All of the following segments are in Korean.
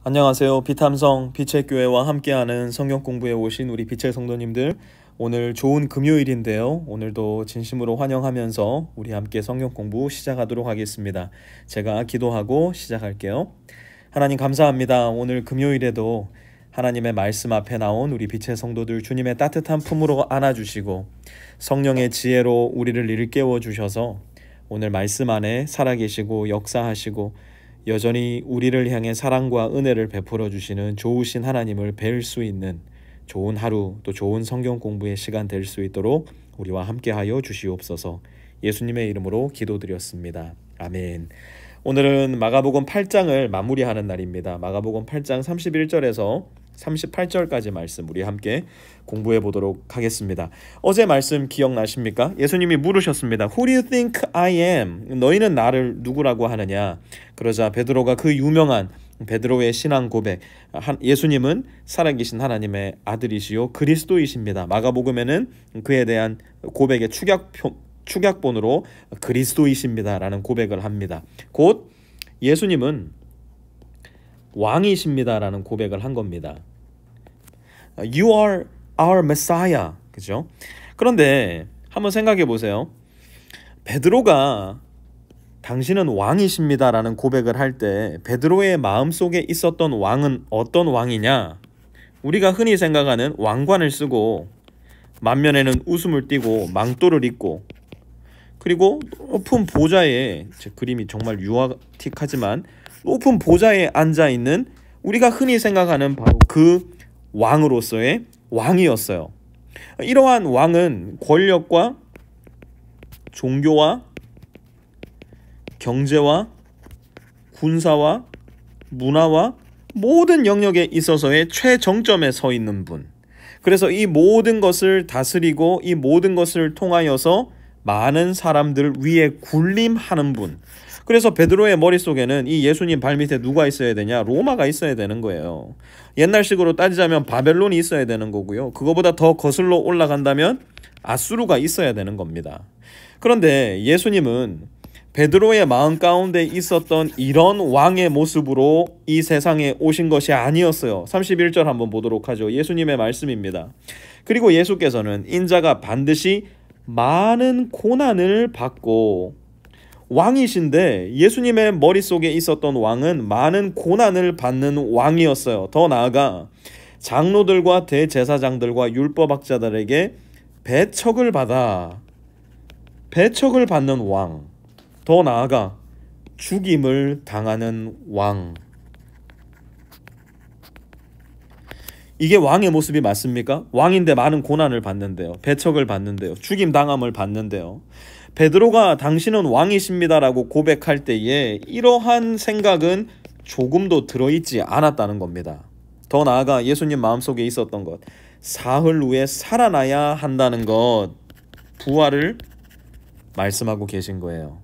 안녕하세요. 비탐성 빛의 교회와 함께하는 성경 공부에 오신 우리 빛의 성도님들, 오늘 좋은 금요일인데요. 오늘도 진심으로 환영하면서 우리 함께 성경 공부 시작하도록 하겠습니다. 제가 기도하고 시작할게요. 하나님 감사합니다. 오늘 금요일에도 하나님의 말씀 앞에 나온 우리 빛의 성도들 주님의 따뜻한 품으로 안아주시고 성령의 지혜로 우리를 일깨워 주셔서 오늘 말씀 안에 살아계시고 역사하시고 여전히 우리를 향해 사랑과 은혜를 베풀어 주시는 좋으신 하나님을 뵐 수 있는 좋은 하루, 또 좋은 성경 공부의 시간 될 수 있도록 우리와 함께하여 주시옵소서. 예수님의 이름으로 기도드렸습니다. 아멘. 오늘은 마가복음 8장을 마무리하는 날입니다. 마가복음 8장 31절에서 38절까지 말씀 우리 함께 공부해 보도록 하겠습니다. 어제 말씀 기억나십니까? 예수님이 물으셨습니다. Who do you think I am? 너희는 나를 누구라고 하느냐? 그러자 베드로가 그 유명한 베드로의 신앙 고백, 예수님은 살아계신 하나님의 아들이시요 그리스도이십니다. 마가복음에는 그에 대한 고백의 축약본으로 그리스도이십니다라는 고백을 합니다. 곧 예수님은 왕이십니다라는 고백을 한 겁니다. You are our Messiah. 그죠? 그런데 한번 생각해 보세요. 베드로가 당신은 왕이십니다라는 고백을 할 때 베드로의 마음속에 있었던 왕은 어떤 왕이냐? 우리가 흔히 생각하는 왕관을 쓰고 만면에는 웃음을 띠고 망토를 입고 그리고 높은 보좌에, 제 그림이 정말 유아틱하지만 높은 보좌에 앉아있는 우리가 흔히 생각하는 바로 그 왕으로서의 왕이었어요. 이러한 왕은 권력과 종교와 경제와 군사와 문화와 모든 영역에 있어서의 최정점에 서 있는 분. 그래서 이 모든 것을 다스리고 이 모든 것을 통하여서 많은 사람들 위에 군림하는 분. 그래서 베드로의 머릿속에는 이 예수님 발밑에 누가 있어야 되냐? 로마가 있어야 되는 거예요. 옛날식으로 따지자면 바벨론이 있어야 되는 거고요. 그거보다 더 거슬러 올라간다면 아수르가 있어야 되는 겁니다. 그런데 예수님은 베드로의 마음 가운데 있었던 이런 왕의 모습으로 이 세상에 오신 것이 아니었어요. 31절 한번 보도록 하죠. 예수님의 말씀입니다. 그리고 예수께서는 인자가 반드시 많은 고난을 받고, 왕이신데 예수님의 머릿속에 있었던 왕은 많은 고난을 받는 왕이었어요. 더 나아가 장로들과 대제사장들과 율법학자들에게 배척을 받는 왕, 더 나아가 죽임을 당하는 왕. 이게 왕의 모습이 맞습니까? 왕인데 많은 고난을 받는데요, 배척을 받는데요, 죽임 당함을 받는데요. 베드로가 당신은 왕이십니다라고 고백할 때에 이러한 생각은 조금도 들어있지 않았다는 겁니다. 더 나아가 예수님 마음속에 있었던 것, 사흘 후에 살아나야 한다는 것, 부활을 말씀하고 계신 거예요.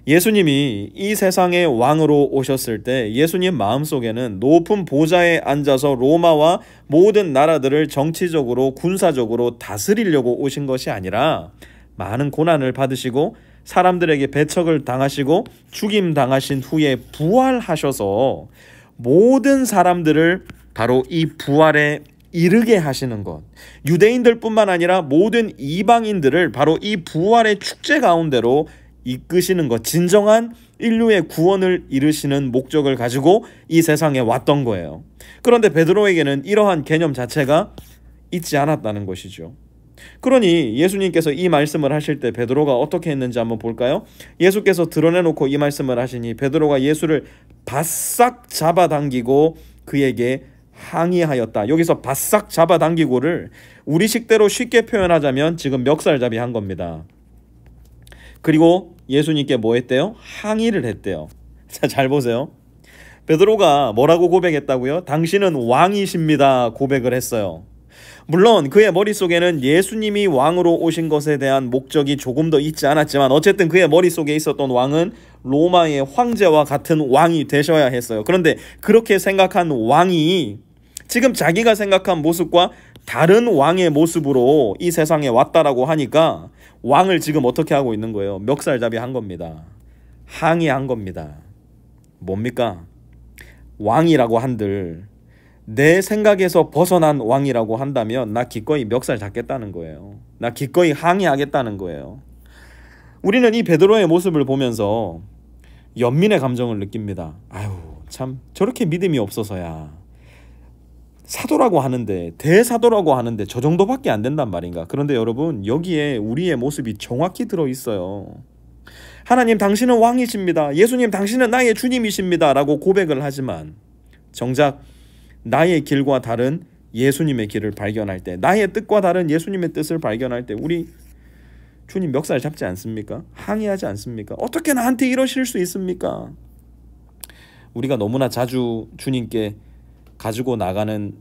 예수님이 이 세상의 왕으로 오셨을 때 예수님 마음속에는 높은 보좌에 앉아서 로마와 모든 나라들을 정치적으로 군사적으로 다스리려고 오신 것이 아니라 많은 고난을 받으시고 사람들에게 배척을 당하시고 죽임 당하신 후에 부활하셔서 모든 사람들을 바로 이 부활에 이르게 하시는 것, 유대인들 뿐만 아니라 모든 이방인들을 바로 이 부활의 축제 가운데로 이끄시는 것, 진정한 인류의 구원을 이루시는 목적을 가지고 이 세상에 왔던 거예요. 그런데 베드로에게는 이러한 개념 자체가 있지 않았다는 것이죠. 그러니 예수님께서 이 말씀을 하실 때 베드로가 어떻게 했는지 한번 볼까요? 예수께서 드러내놓고 이 말씀을 하시니 베드로가 예수를 바싹 잡아당기고 그에게 항의하였다. 여기서 바싹 잡아당기고를 우리 식대로 쉽게 표현하자면 지금 멱살잡이 한 겁니다. 그리고 예수님께 뭐 했대요? 항의를 했대요. 자, 잘 보세요. 베드로가 뭐라고 고백했다고요? 당신은 왕이십니다 고백을 했어요. 물론 그의 머릿속에는 예수님이 왕으로 오신 것에 대한 목적이 조금 더 있지 않았지만 어쨌든 그의 머릿속에 있었던 왕은 로마의 황제와 같은 왕이 되셔야 했어요. 그런데 그렇게 생각한 왕이 지금 자기가 생각한 모습과 다른 왕의 모습으로 이 세상에 왔다라고 하니까 왕을 지금 어떻게 하고 있는 거예요? 멱살잡이 한 겁니다. 항의한 겁니다. 뭡니까? 왕이라고 한들 내 생각에서 벗어난 왕이라고 한다면 나 기꺼이 멱살 잡겠다는 거예요. 나 기꺼이 항의하겠다는 거예요. 우리는 이 베드로의 모습을 보면서 연민의 감정을 느낍니다. 아유, 참 저렇게 믿음이 없어서야 사도라고 하는데, 대사도라고 하는데 저 정도밖에 안 된단 말인가. 그런데 여러분, 여기에 우리의 모습이 정확히 들어있어요. 하나님 당신은 왕이십니다. 예수님 당신은 나의 주님이십니다 라고 고백을 하지만 정작 나의 길과 다른 예수님의 길을 발견할 때, 나의 뜻과 다른 예수님의 뜻을 발견할 때 우리 주님 멱살 잡지 않습니까? 항의하지 않습니까? 어떻게 나한테 이러실 수 있습니까? 우리가 너무나 자주 주님께 가지고 나가는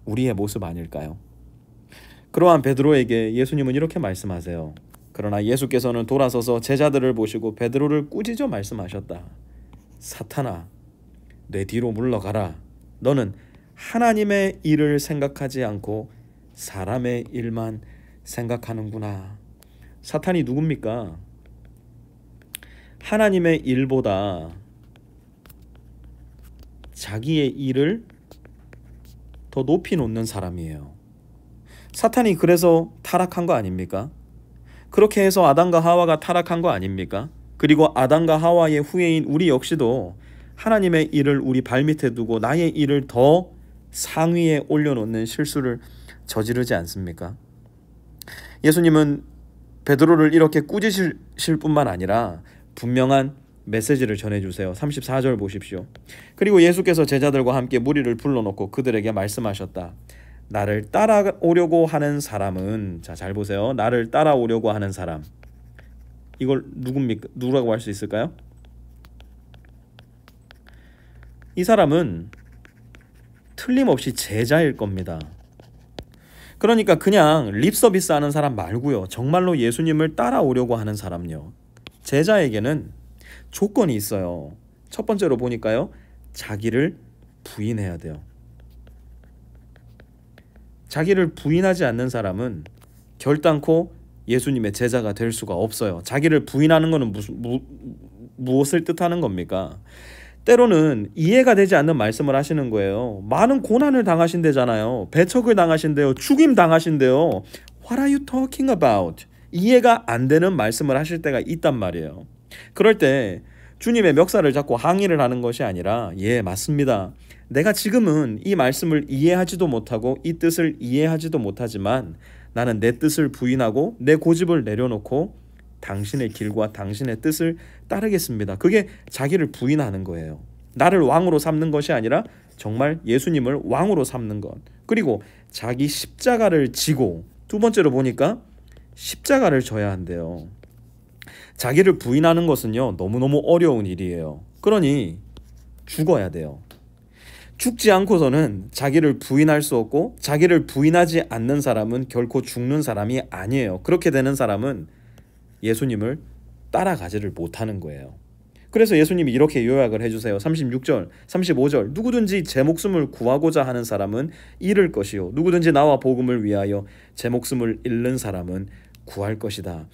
우리의 모습 아닐까요? 그러한 베드로에게 예수님은 이렇게 말씀하세요. 그러나 예수께서는 돌아서서 제자들을 보시고 베드로를 꾸짖어 말씀하셨다. 사탄아, 내 뒤로 물러가라. 너는 하나님의 일을 생각하지 않고 사람의 일만 생각하는구나. 사탄이 누굽니까? 하나님의 일보다 자기의 일을 더 높이 놓는 사람이에요. 사탄이 그래서 타락한 거 아닙니까? 그렇게 해서 아담과 하와가 타락한 거 아닙니까? 그리고 아담과 하와의 후예인 우리 역시도 하나님의 일을 우리 발밑에 두고 나의 일을 더 상위에 올려놓는 실수를 저지르지 않습니까? 예수님은 베드로를 이렇게 꾸짖으실 뿐만 아니라 분명한 메시지를 전해주세요. 34절 보십시오. 그리고 예수께서 제자들과 함께 무리를 불러놓고 그들에게 말씀하셨다. 나를 따라오려고 하는 사람은, 자, 잘 보세요. 나를 따라오려고 하는 사람, 이걸 누구라고 할 수 있을까요? 이 사람은 틀림없이 제자일 겁니다. 그러니까 그냥 립서비스 하는 사람 말고요, 정말로 예수님을 따라오려고 하는 사람요, 제자에게는 조건이 있어요. 첫 번째로 보니까요, 자기를 부인해야 돼요. 자기를 부인하지 않는 사람은 결단코 예수님의 제자가 될 수가 없어요. 자기를 부인하는 것은 무엇을 뜻하는 겁니까? 때로는 이해가 되지 않는 말씀을 하시는 거예요. 많은 고난을 당하신대잖아요. 배척을 당하신대요. 죽임 당하신대요. What are you talking about? 이해가 안 되는 말씀을 하실 때가 있단 말이에요. 그럴 때 주님의 멱살을 잡고 항의를 하는 것이 아니라, 예, 맞습니다. 내가 지금은 이 말씀을 이해하지도 못하고 이 뜻을 이해하지도 못하지만 나는 내 뜻을 부인하고 내 고집을 내려놓고 당신의 길과 당신의 뜻을 따르겠습니다. 그게 자기를 부인하는 거예요. 나를 왕으로 삼는 것이 아니라 정말 예수님을 왕으로 삼는 것. 그리고 자기 십자가를 지고, 두 번째로 보니까 십자가를 져야 한대요. 자기를 부인하는 것은요, 너무너무 어려운 일이에요. 그러니 죽어야 돼요. 죽지 않고서는 자기를 부인할 수 없고, 자기를 부인하지 않는 사람은 결코 죽는 사람이 아니에요. 그렇게 되는 사람은 예수님을 따라가지를 못하는 거예요. 그래서 예수님이 이렇게 요약을 해주세요. 36절, 35절. 누구든지 제 목숨을 구하고자 하는 사람은 잃을 것이요, 누구든지 나와 복음을 위하여 제 목숨을 잃는 사람은 구할 것이다.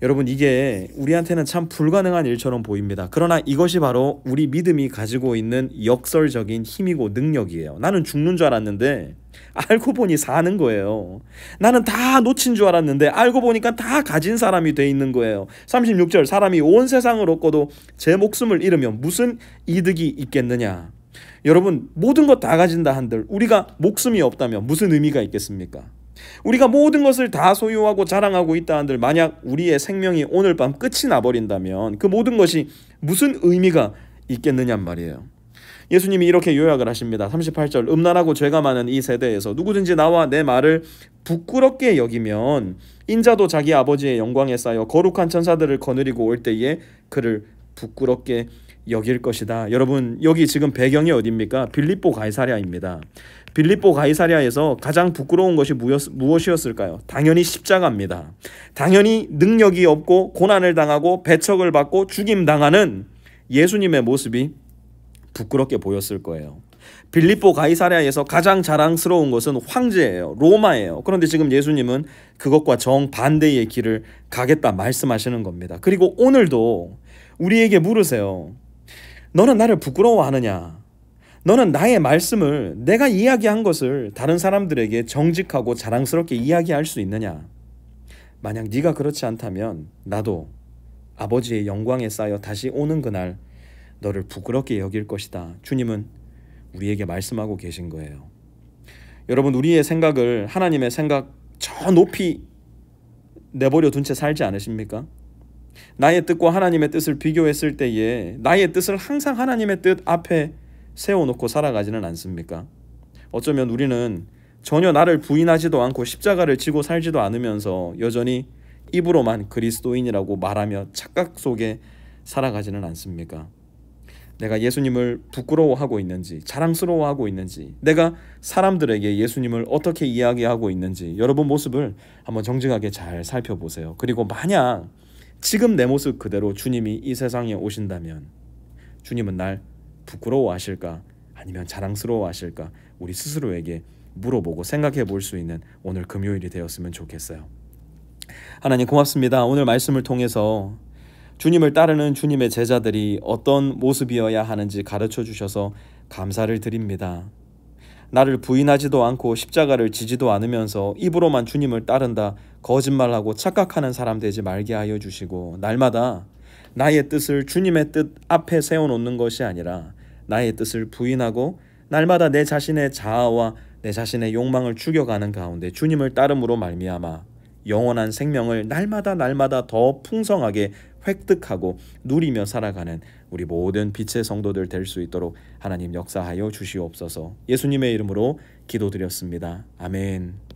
여러분, 이게 우리한테는 참 불가능한 일처럼 보입니다. 그러나 이것이 바로 우리 믿음이 가지고 있는 역설적인 힘이고 능력이에요. 나는 죽는 줄 알았는데 알고 보니 사는 거예요. 나는 다 놓친 줄 알았는데 알고 보니까 다 가진 사람이 돼 있는 거예요. 36절, 사람이 온 세상을 얻고도 제 목숨을 잃으면 무슨 이득이 있겠느냐. 여러분, 모든 것 다 가진다 한들 우리가 목숨이 없다면 무슨 의미가 있겠습니까? 우리가 모든 것을 다 소유하고 자랑하고 있다 한들 만약 우리의 생명이 오늘 밤 끝이 나버린다면 그 모든 것이 무슨 의미가 있겠느냔 말이에요. 예수님이 이렇게 요약을 하십니다. 38절, 음란하고 죄가 많은 이 세대에서 누구든지 나와 내 말을 부끄럽게 여기면 인자도 자기 아버지의 영광에 쌓여 거룩한 천사들을 거느리고 올 때에 그를 부끄럽게 여길 것이다. 여러분, 여기 지금 배경이 어디입니까? 빌립보 가이사랴입니다. 빌립보 가이사랴에서 가장 부끄러운 것이 무엇이었을까요? 당연히 십자가입니다. 당연히 능력이 없고 고난을 당하고 배척을 받고 죽임당하는 예수님의 모습이 부끄럽게 보였을 거예요. 빌립보 가이사랴에서 가장 자랑스러운 것은 황제예요. 로마예요. 그런데 지금 예수님은 그것과 정반대의 길을 가겠다 말씀하시는 겁니다. 그리고 오늘도 우리에게 물으세요. 너는 나를 부끄러워하느냐? 너는 나의 말씀을, 내가 이야기한 것을 다른 사람들에게 정직하고 자랑스럽게 이야기할 수 있느냐? 만약 네가 그렇지 않다면 나도 아버지의 영광에 쌓여 다시 오는 그날 너를 부끄럽게 여길 것이다. 주님은 우리에게 말씀하고 계신 거예요. 여러분, 우리의 생각을 하나님의 생각 저 높이 내버려 둔 채 살지 않으십니까? 나의 뜻과 하나님의 뜻을 비교했을 때에 나의 뜻을 항상 하나님의 뜻 앞에 세워놓고 살아가지는 않습니까? 어쩌면 우리는 전혀 나를 부인하지도 않고 십자가를 지고 살지도 않으면서 여전히 입으로만 그리스도인이라고 말하며 착각 속에 살아가지는 않습니까? 내가 예수님을 부끄러워하고 있는지, 자랑스러워하고 있는지, 내가 사람들에게 예수님을 어떻게 이야기하고 있는지 여러분 모습을 한번 정직하게 잘 살펴보세요. 그리고 만약 지금 내 모습 그대로 주님이 이 세상에 오신다면 주님은 날 부끄러워하실까? 아니면 자랑스러워하실까? 우리 스스로에게 물어보고 생각해 볼 수 있는 오늘 금요일이 되었으면 좋겠어요. 하나님 고맙습니다. 오늘 말씀을 통해서 주님을 따르는 주님의 제자들이 어떤 모습이어야 하는지 가르쳐 주셔서 감사를 드립니다. 나를 부인하지도 않고 십자가를 지지도 않으면서 입으로만 주님을 따른다 거짓말하고 착각하는 사람 되지 말게 하여 주시고, 날마다 나의 뜻을 주님의 뜻 앞에 세워놓는 것이 아니라 나의 뜻을 부인하고 날마다 내 자신의 자아와 내 자신의 욕망을 죽여가는 가운데 주님을 따름으로 말미암아 영원한 생명을 날마다 더 풍성하게 획득하고 누리며 살아가는 우리 모든 빛의 성도들 될 수 있도록 하나님 역사하여 주시옵소서. 예수님의 이름으로 기도드렸습니다. 아멘.